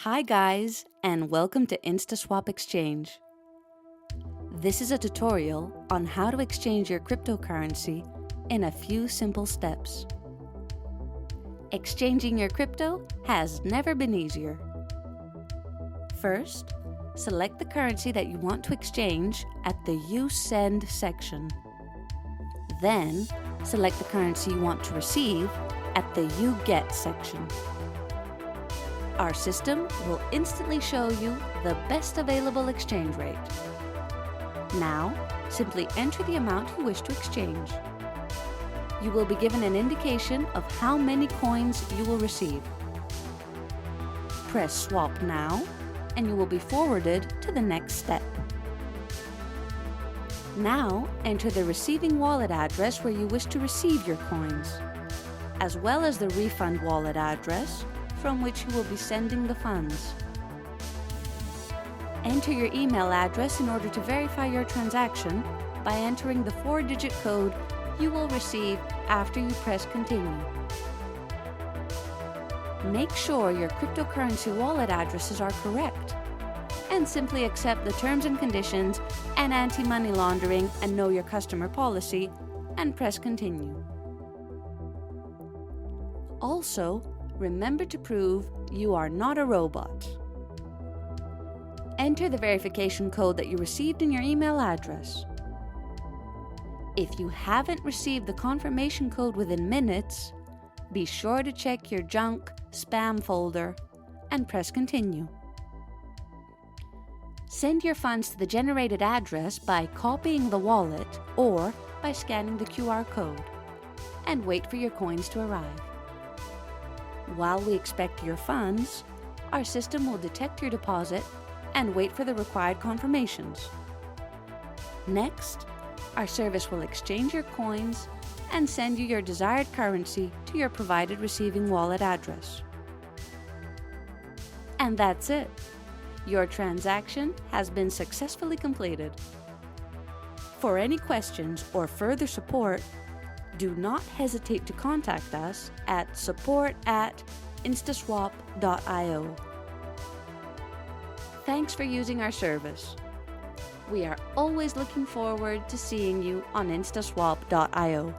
Hi guys, and welcome to InstaSwap Exchange. This is a tutorial on how to exchange your cryptocurrency in a few simple steps. Exchanging your crypto has never been easier. First, select the currency that you want to exchange at the You Send section. Then, select the currency you want to receive at the You Get section. Our system will instantly show you the best available exchange rate. Now, simply enter the amount you wish to exchange. You will be given an indication of how many coins you will receive. Press Swap Now, and you will be forwarded to the next step. Now, enter the receiving wallet address where you wish to receive your coins, as well as the refund wallet address from which you will be sending the funds. Enter your email address in order to verify your transaction by entering the 4-digit code you will receive after you press Continue. Make sure your cryptocurrency wallet addresses are correct, and simply accept the terms and conditions and anti-money laundering and know your customer policy, and press Continue. Also, remember to prove you are not a robot. Enter the verification code that you received in your email address. If you haven't received the confirmation code within minutes, be sure to check your junk, spam folder, and press Continue. Send your funds to the generated address by copying the wallet or by scanning the QR code, and wait for your coins to arrive. While we expect your funds, our system will detect your deposit and wait for the required confirmations. Next, our service will exchange your coins and send you your desired currency to your provided receiving wallet address. And that's it. Your transaction has been successfully completed. For any questions or further support, do not hesitate to contact us at support@instaswap.io. Thanks for using our service. We are always looking forward to seeing you on instaswap.io.